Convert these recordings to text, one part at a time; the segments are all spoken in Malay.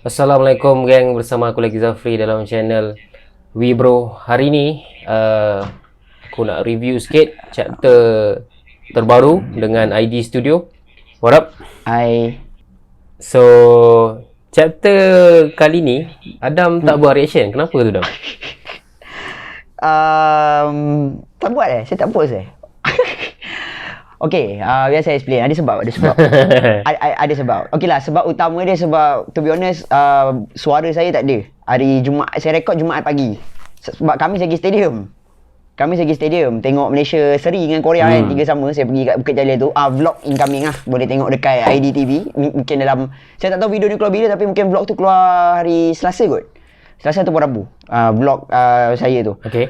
Assalamualaikum gang, bersama aku lagi Zafri dalam channel Wibro. Hari ni aku nak review sikit chapter terbaru dengan ID Studio. What up? Hai. So chapter kali ni Adam tak buat reaction. Kenapa tu Adam? Tak buat saya tak post Okay, biar saya explain. Ada sebab. Ada sebab. Okay lah, sebab utama dia sebab, to be honest, suara saya tak ada. Hari Jumaat, saya rekod Jumaat pagi. Sebab kami segi stadium. Tengok Malaysia seri dengan Korea kan, 3 sama. Saya pergi kat Bukit Jalil tu. Vlog incoming lah. Boleh tengok dekat IDTV. Mungkin dalam, saya tak tahu video ni keluar bila, tapi mungkin vlog tu keluar hari Selasa kot. Selasa ataupun Rabu, vlog saya tu. Okay.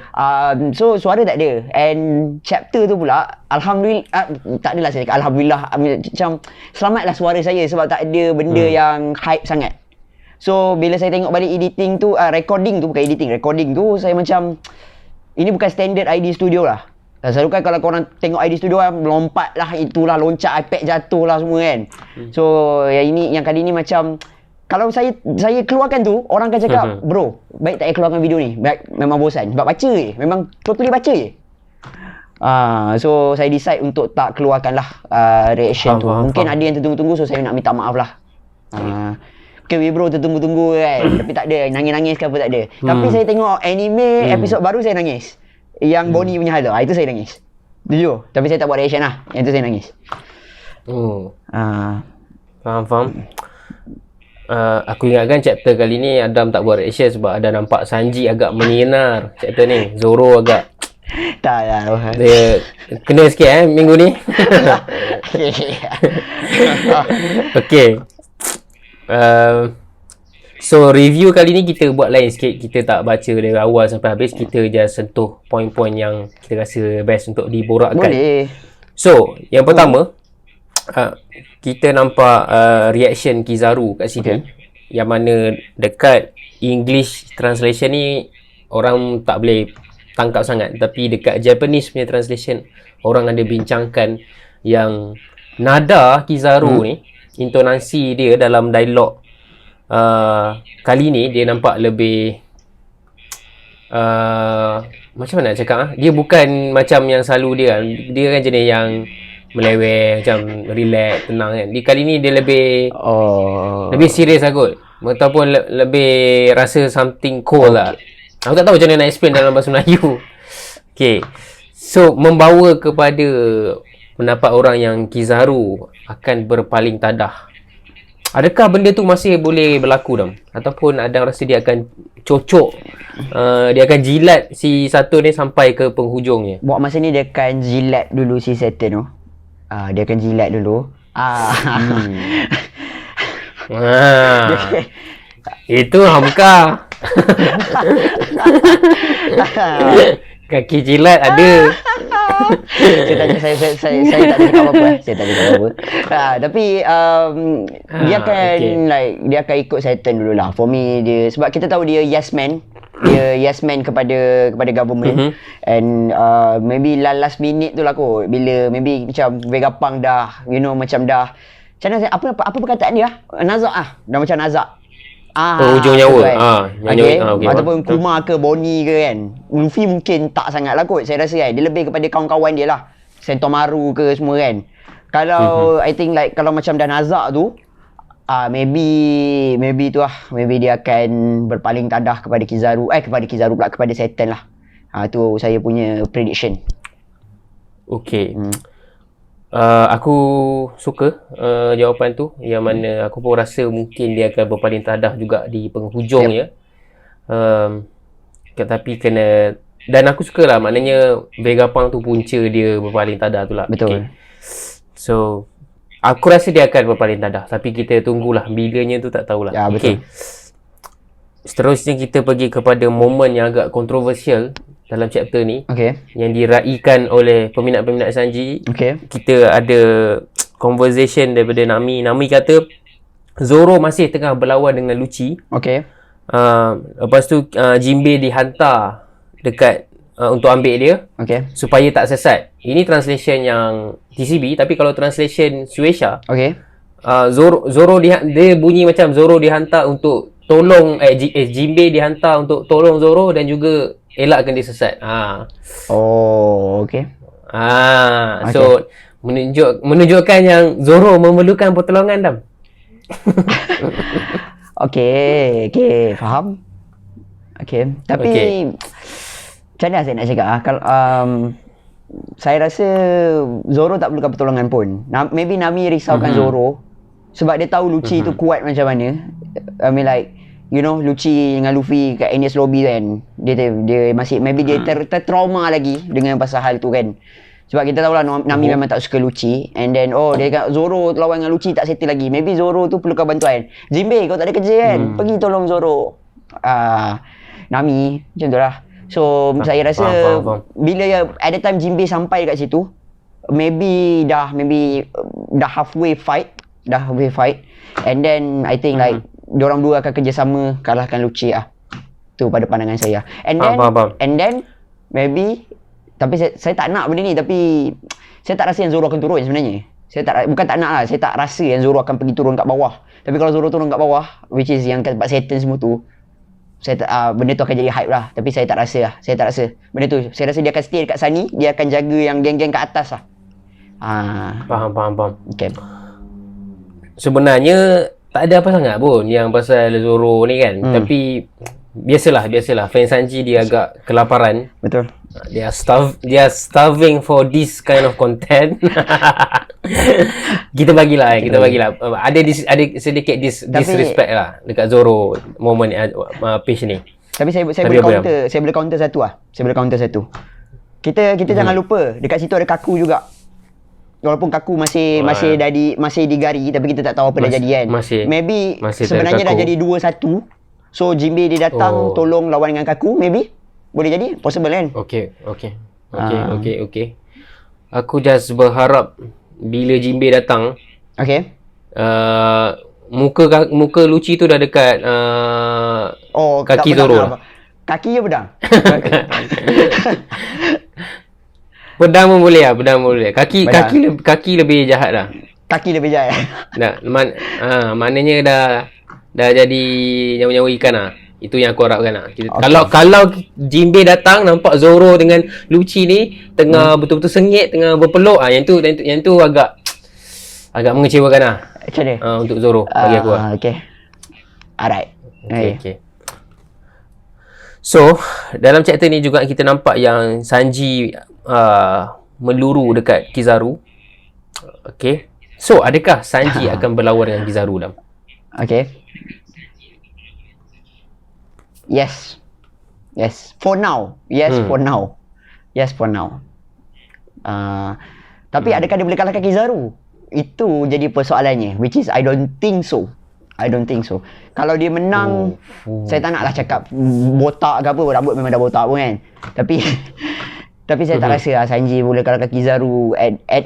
So suara tak ada. And chapter tu pula, Alhamdulillah, tak adalah saya cakap Alhamdulillah, macam selamatlah suara saya sebab tak ada benda yang hype sangat. So bila saya tengok balik editing tu, recording tu, saya macam, ini bukan standard ID Studio lah. Selalu kan kalau korang tengok ID Studio kan, melompat lah, itulah, loncat iPad jatuh lah semua kan. So yang kali ni macam, kalau saya keluarkan tu, orang akan cakap, bro, baik tak payah keluarkan video ni. Baik, memang bosan. Sebab baca je. Memang totally baca je. So saya decide untuk tak keluarkan lah reaction tu. Mungkin ada yang tertunggu-tunggu, so saya nak minta maaf lah. Okay, bro, tertunggu-tunggu kan. Tapi tak ada, nangis-nangis ke apa tak ada. Tapi saya tengok anime episod baru, saya nangis. Yang Bonnie punya hal tu, itu saya nangis. Jujur. Tapi saya tak buat reaction lah. Yang tu saya nangis. Faham. Aku ingatkan chapter kali ni Adam tak buat reaction sebab ada nampak Sanji agak menyinar chapter ni. Zoro agak tak lah. Dia kena sikit minggu ni. Okay. So review kali ni kita buat lain sikit. Kita tak baca dari awal sampai habis. Kita just sentuh poin-poin yang kita rasa best untuk diborakkan. Boleh. So yang pertama, kita nampak reaction Kizaru kat sini, yang mana dekat English translation ni orang tak boleh tangkap sangat, tapi dekat Japanese punya translation orang ada bincangkan yang nada Kizaru ni, intonasi dia dalam dialog kali ni dia nampak lebih macam mana nak cakap, dia bukan macam yang selalu dia kan jenis yang meleweh, macam relax, tenang kan. Di kali ni dia lebih lebih serius lah kot, ataupun lebih rasa something cool lah. Aku tak tahu macam mana nak explain dalam bahasa Melayu. Okay, so membawa kepada pendapat orang yang Kizaru akan berpaling tadah. Adakah benda tu masih boleh berlaku Dam? Ataupun Adam rasa dia akan cocok, dia akan jilat si satu ni sampai ke penghujungnya? Buat masa ni dia akan jilat dulu si Saturn tu. Dia akan jilat dulu. Itu Hamka. Kaki jilat ada. Saya tak ada cakap apa-apa. Tapi dia akan dia akan ikut Saturn dulu lah. For me, dia sebab kita tahu dia yes man. Dia yes man kepada government. And maybe last minute tu lah kot, bila maybe macam Vegapunk dah, macam dah, macam mana apa perkataan dia? Nazak dah macam nazak. Hujung nyawa. Okay. Ataupun Kuma ke Bonnie ke kan. Luffy mungkin tak sangat lah kot, saya rasa kan. Dia lebih kepada kawan-kawan dia lah, Sentomaru ke semua kan. Kalau I think like kalau macam dah nazak tu, maybe tu lah, maybe dia akan berpaling tadah kepada Kizaru pula, kepada Saturn lah. Tu saya punya prediction. Okay. Aku suka jawapan tu, yang mana aku pun rasa mungkin dia akan berpaling tadah juga di penghujungnya. Tapi kena, dan aku suka lah, maknanya Vegapunk tu punca dia berpaling tadah tu lah. Betul. Okay. So aku rasa dia akan berpaling tadah, tapi kita tunggulah bilanya tu, tak tahulah. Ya, betul. Okay. Seterusnya kita pergi kepada momen yang agak kontroversial dalam chapter ni, yang diraikan oleh peminat-peminat Sanji. Kita ada conversation daripada Nami. Nami kata Zoro masih tengah berlawan dengan Lucci. Lepas tu Jinbei dihantar dekat untuk ambil dia, supaya tak sesat. Ini translation yang TCB, tapi kalau translation Shueisha, Zoro dia bunyi macam Zoro dihantar untuk tolong Jinbei dihantar untuk tolong Zoro dan juga elakkan dia sesat. Oh, okay. So menunjukkan yang Zoro memerlukan pertolongan Dam. Okay, faham. Okay, tapi macam mana saya nak cakap kalau saya rasa Zoro tak perlukan pertolongan pun. Maybe Nami risaukan Zoro sebab dia tahu Lucci tu kuat macam mana. I mean like, you know, Lucci dengan Luffy kat Enies Lobby kan, dia masih maybe dia tertrauma lagi dengan pasal hal tu kan. Sebab kita tahulah Nami memang tak suka Lucci, and then dia kata Zoro lawan dengan Lucci tak settle lagi. Maybe Zoro tu perlukan bantuan. Jinbei, kau tak ada kerja kan? Pergi tolong Zoro. Nami macam tu lah. So saya rasa bila at the time Jinbei sampai kat situ, maybe dah halfway fight, and then I think like diorang dua akan kerjasama kalahkan Lucci lah. Tu pada pandangan saya. And then maybe, tapi saya tak nak benda ni, tapi saya tak rasa yang Zoro akan turun sebenarnya. Bukan tak nak lah, saya tak rasa yang Zoro akan pergi turun kat bawah. Tapi kalau Zoro turun kat bawah, which is yang kat tempat Saturn semua tu, benda tu akan jadi hype lah. Tapi saya tak rasa benda tu. Saya rasa dia akan stay dekat Sunny, dia akan jaga yang geng-geng kat atas lah. Faham. Okay. Sebenarnya tak ada apa sangat pun yang pasal Zoro ni kan. Tapi biasalah fan Sanji dia agak kelaparan. Betul. They are starving for this kind of content. kita bagilah. Ada sedikit disrespect lah dekat Zoro moment page ni. Tapi saya boleh counter satu. Kita jangan lupa dekat situ ada Kaku juga. Walaupun Kaku masih digari, tapi kita tak tahu apa dah jadi kan. Maybe sebenarnya dah jadi 2-1. So Jinbei dia datang tolong lawan dengan Kaku, maybe boleh jadi, possible kan. Okay. Aku just berharap bila Jinbei datang, muka Lucci tu dah dekat kaki Zoro lah. Kaki ke pedang? Pedang pun boleh. Kaki lebih jahat lah. Kaki lebih jahat. Maknanya dah jadi nyawa-nyawa ikan lah. Itu yang aku harapkan lah. Kalau Jinbei datang nampak Zoro dengan Lucci ni tengah betul-betul sengit, tengah berpeluk, yang tu agak mengecewakan lah. Macam mana? Untuk Zoro bagi aku lah. Okay. Alright. Okay. So, dalam chapter ni juga kita nampak yang Sanji meluru dekat Kizaru. Okay. So, adakah Sanji akan berlawan dengan Kizaru dalam? Okay. Yes. For now. For now. Tapi adakah dia boleh kalahkan Kizaru? Itu jadi persoalannya. Which is I don't think so. Kalau dia menang, saya tak naklah cakap botak ke apa, rambut memang dah botak pun kan. Tapi saya tak rasa Sanji boleh kalahkan Kizaru at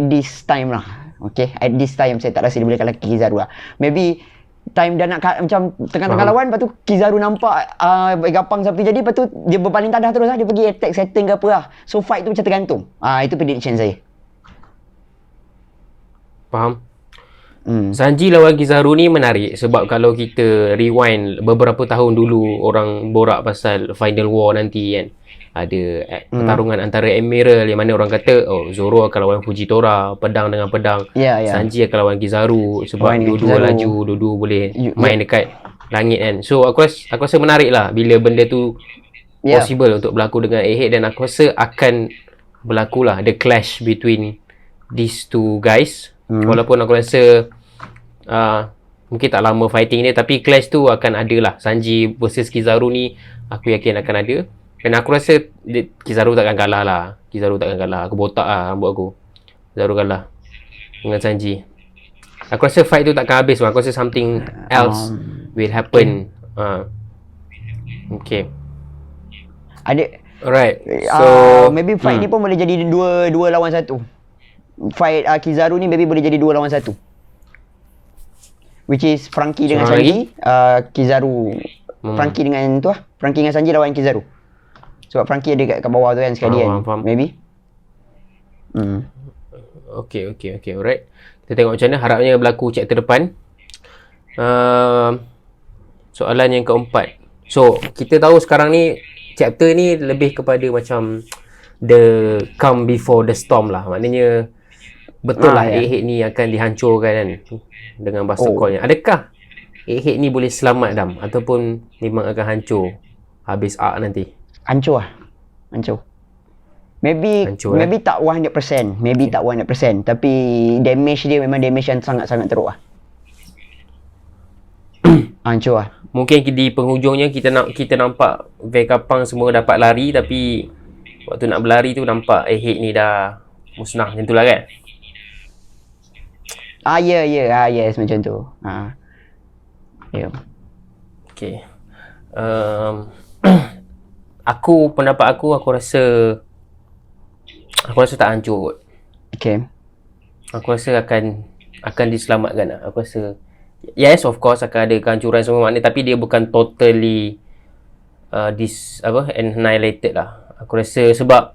this time lah. Okay, at this time saya tak rasa dia boleh kalahkan Kizaru lah. Maybe time dah nak macam tengah-tengah lawan, lepas tu Kizaru nampak gapang sampai jadi, lepas tu dia berpaling tadah terus lah, dia pergi attack setting ke apa lah. So fight tu macam tergantung. Itu prediction saya. Faham? Sanji lawan Kizaru ni menarik sebab kalau kita rewind beberapa tahun dulu, orang borak pasal Final War nanti kan, ada pertarungan antara Admiral yang mana orang kata Zoro akan lawan Fujitora, pedang dengan pedang. Sanji akan lawan Kizaru sebab dua-dua laju, dua-dua boleh main dekat langit kan. So aku rasa menarik lah bila benda tu possible untuk berlaku dengan Egghead, dan aku rasa akan berlaku lah the clash between these two guys. Walaupun aku rasa mungkin tak lama fighting ni, tapi clash tu akan ada lah. Sanji versus Kizaru ni aku yakin akan ada. Dan aku rasa Kizaru takkan kalah lah. Aku botak lah rambut aku. Kizaru kalah dengan Sanji. Aku rasa fight tu takkan habis. Aku rasa something else will happen. Okay. Alright. So maybe fight ni pun boleh jadi dua lawan satu. Fight Kizaru ni maybe boleh jadi 2 lawan 1. Which is Franky dengan Sanji, Kizaru. Franky dengan tu lah. Franky dengan Sanji lawan Kizaru. Sebab Franky ada kat bawah tu kan sekali kan. Faham. Maybe. Okay, alright. Kita tengok macam mana harapnya berlaku chapter depan. Soalan yang keempat. So, kita tahu sekarang ni chapter ni lebih kepada macam the calm before the storm lah. Maknanya betul lah Egghead ni akan dihancurkan kan dengan Bastion-Coil. Adakah Egghead ni boleh selamat Dam ataupun memang akan hancur habis arc nanti? Hancur lah. Hancur. Maybe tak 100%. Maybe tak 100%. Tapi damage dia memang damage yang sangat-sangat teruk lah. Hancur lah. Mungkin di penghujungnya kita nampak Vegapunk semua dapat lari, tapi waktu nak berlari tu nampak Egghead ni dah musnah macam tu lah kan? Yes, macam tu. Okay. Pendapat aku rasa tak hancur kot. Okay. Aku rasa akan diselamatkan lah. Aku rasa yes, of course akan ada kehancuran semua makna, tapi dia bukan totally annihilated lah. Aku rasa sebab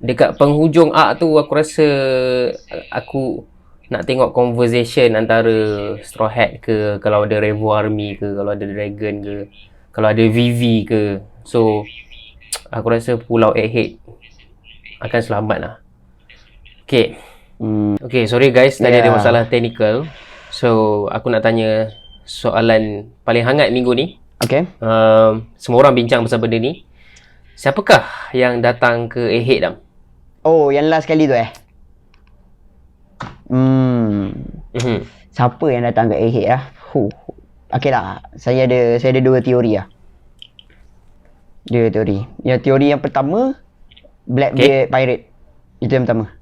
dekat penghujung arc tu aku rasa aku nak tengok conversation antara Straw Hat ke, kalau ada Revo Army ke, kalau ada Dragon ke, kalau ada Vivi ke. So aku rasa Pulau Egghead akan selamat lah. Okay. Okay, sorry guys, tadi ada masalah technical. So aku nak tanya soalan paling hangat minggu ni. Okay. Semua orang bincang pasal benda ni. Siapakah yang datang ke Egghead Dam? Oh, yang last kali tu Siapa yang datang ke Egghead lah? Okay lah, saya ada dua teori lah. Yang teori yang pertama, Blackbeard Pirate. Itu yang pertama.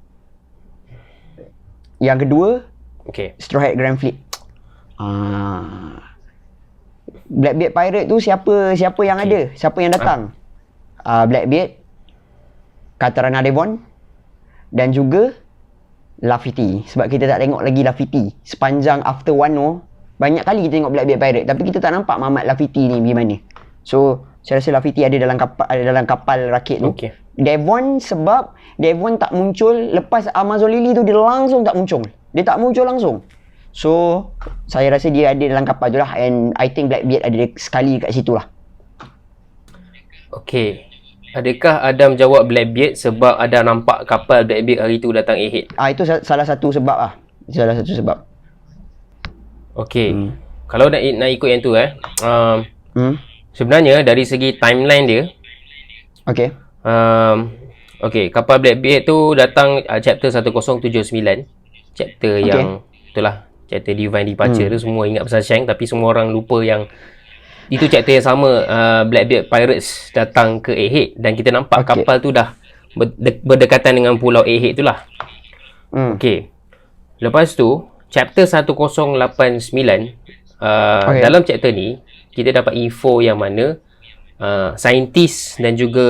Yang kedua, Straw Hat Grand Fleet. Blackbeard Pirate tu siapa yang ada? Siapa yang datang? Blackbeard, Katarina Devon dan juga Laffy. Sebab kita tak tengok lagi Laffy sepanjang After Wano. Banyak kali kita tengok Blackbeard Pirate, tapi kita tak nampak Mamat Laffy ni pergi mana. So saya rasa Laffy ada dalam kapal rakit tu. Devon, sebab Devon tak muncul lepas Amazon Lily tu, dia langsung tak muncul. Dia tak muncul langsung. So saya rasa dia ada dalam kapal tu lah, and I think Blackbeard ada sekali kat situ lah. Okay. Adakah Adam jawab Blackbeard sebab ada nampak kapal Blackbeard hari tu datang Egghead? Itu salah satu sebab lah. Salah satu sebab. Okay. Kalau nak ikut yang tu sebenarnya dari segi timeline dia. Okay. Okay, kapal Blackbeard tu datang chapter 1079. Chapter yang itulah, chapter Divine Departure tu. Semua ingat pasal Shanks, tapi semua orang lupa yang itu chapter yang sama. Blackbeard Pirates datang ke Egghead dan kita nampak kapal tu dah berdekatan dengan Pulau Egghead tu lah. Okay. Lepas tu chapter 1089, dalam chapter ni kita dapat info yang mana saintis dan juga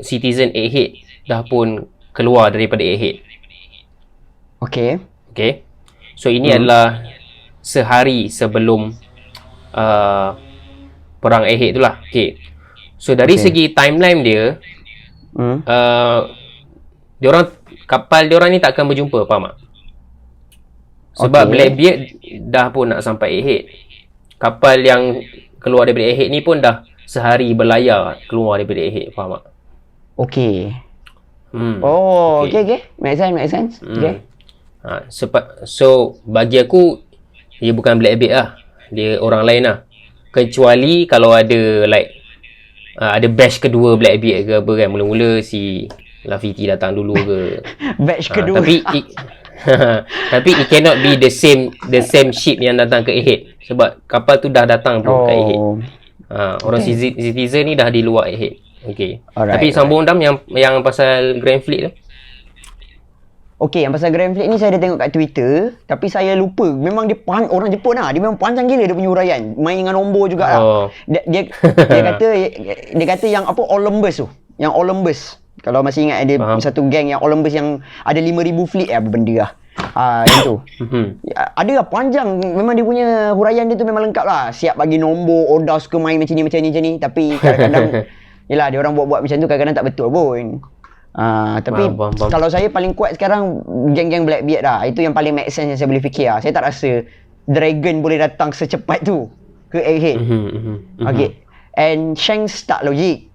citizen Egghead dah pun keluar daripada Egghead. Okay. So ini adalah sehari sebelum perang Egghead tu lah. Okay. So dari segi timeline dia, kapal diorang ni tak akan berjumpa, faham tak? Sebab Blackbeard dah pun nak sampai Egghead. Kapal yang keluar daripada Egghead ni pun dah sehari berlayar keluar daripada Egghead, faham tak? Okay. Make sense. Okay. So bagi aku, dia bukan Blackbeard lah, dia orang lain lah. Kecuali kalau ada ada batch kedua Blackbeard ke apa kan, mula-mula si Laffy datang dulu ke. Batch kedua. Tapi it cannot be the same ship yang datang ke Egghead, sebab kapal tu dah datang pun ke Egghead. Orang citizen ni dah di luar Egghead. Okay. Tapi sambung Dam yang pasal Grand Fleet tu. Okay, yang pasal Grand Fleet ni saya dah tengok kat Twitter, tapi saya lupa. Memang dia orang Jepun lah. Dia memang panjang gila dia punya huraian. Main dengan nombor jugalah. Dia kata yang apa, Olympus tu. Yang Olympus. Kalau masih ingat ada satu geng yang Olympus yang ada 5,000 fleet apa benda lah. Yang tu. Ada lah panjang. Memang dia punya huraian dia tu memang lengkap lah. Siap bagi nombor, Oda suka main macam ni. Tapi kadang-kadang yelah, dia orang buat-buat macam tu kadang-kadang tak betul pun. Tapi Faham. kalau saya paling kuat sekarang geng-geng Blackbeard lah. Itu yang paling make sense yang saya boleh fikir lah. Saya tak rasa Dragon boleh datang secepat tu ke Egghead. Okay. And Shanks tak logik.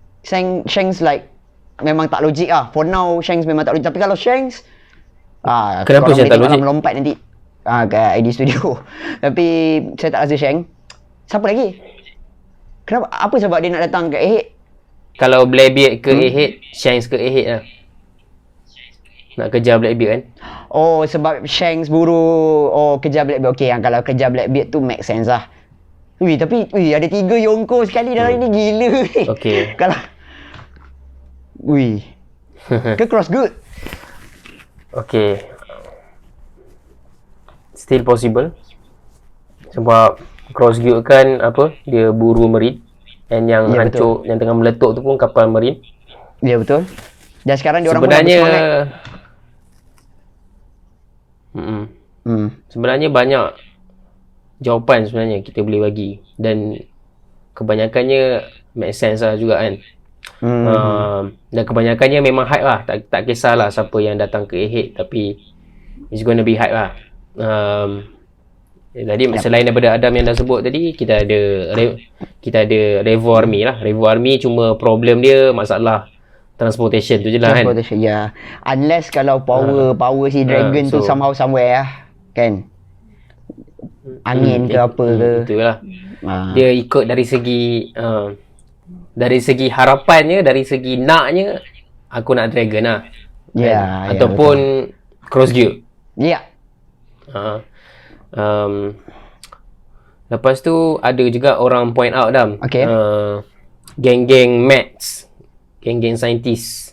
Shanks like memang tak logik lah. For now Shanks memang tak logik. Tapi kalau Shanks Kenapa Shanks tak logik? melompat nanti kat ID Studio. Tapi saya tak rasa Shanks. Siapa lagi? Kenapa? Apa sebab dia nak datang ke Egghead? Kalau Blackbeard ke Egghead, Shanks ke Egghead lah. Nak kejar Blackbeard kan? Oh, sebab Shanks kejar Blackbeard. Okay, yang kalau kejar Blackbeard tu make sense lah. Tapi ada 3 Yonko sekali dalam ni, gila ni. Okay. Kalau ke cross good. Okay. Still possible. Sebab Crossguard kan dia buru marine. And yang hancur, yang tengah meletup tu pun kapal marine. Ya, betul. Dan sekarang dia orang sebenarnya pun dah bersemangat. Sebenarnya banyak jawapan sebenarnya kita boleh bagi. Dan kebanyakannya make sense lah juga kan. Dan kebanyakannya memang hype lah. Tak kisahlah siapa yang datang ke Egghead, tapi it's gonna be hype lah. Tadi selain daripada Adam yang dah sebut tadi, kita ada Revo Army lah. Revo Army cuma problem dia masalah transportation tu je lah kan. Transportation, ya. Unless kalau power si Dragon tu somehow somewhere lah, kan. Angin ke apa ke. Betul lah. Dia ikut dari segi harapannya, dari segi naknya, aku nak Dragon lah. Ya, ataupun Crossguard. Ya. Lepas tu ada juga orang point out Dam. Okay. Geng-geng Maths, geng-geng saintis.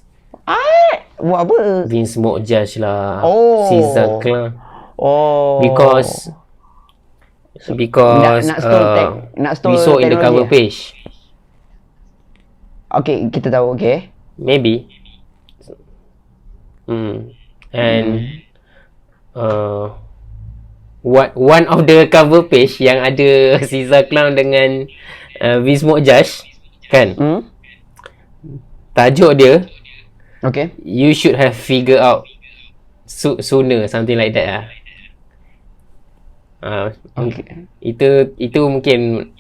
Buat apa? Vince Judge lah. Caesar Clan. Because nak stole we saw in the cover page. Okay, kita tahu. Okay. Maybe. And one of the cover page yang ada Caesar Clown dengan Vince Judge kan, tajuk dia, okay, you should have figured out sooner, something like that lah. okay. Itu mungkin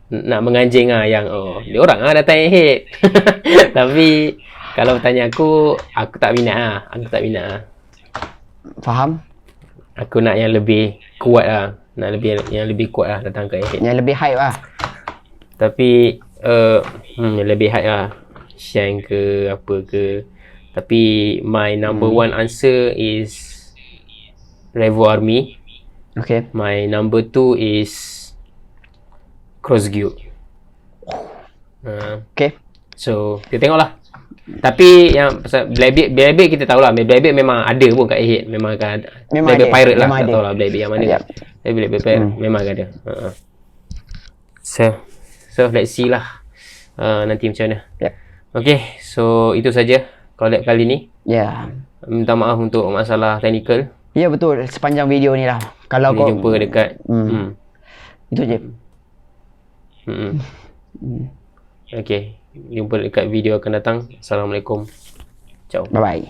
nak menganjing lah yang dia orang lah datang Egghead. Tapi kalau tanya aku tak minat lah. Faham? Aku nak yang lebih kuat lah. Yang lebih kuat lah datang ke Egghead. Yang lebih hype lah. Tapi lebih hype lah. Shank ke apa ke. Tapi my number one answer is Revo Army. Okay. My number 2 is Crossguard. Okay. So kita tengok lah. Tapi yang pasal Blackbeard kita tahulah. Blackbeard memang ada pun kat Egghead. Memang akan ada. Blackbeard Pirate lah. Tak tahulah Blackbeard yang mana. Tapi Blackbeard Pirate memang akan ada. So let's see lah nanti macam mana. Okay, so itu saja collab kali ni. Minta maaf untuk masalah teknikal. Ya, betul. Sepanjang video ni lah. Kalau kau jumpa dekat itu je. Okay, jumpa dekat video akan datang. Assalamualaikum. Ciao. Bye bye.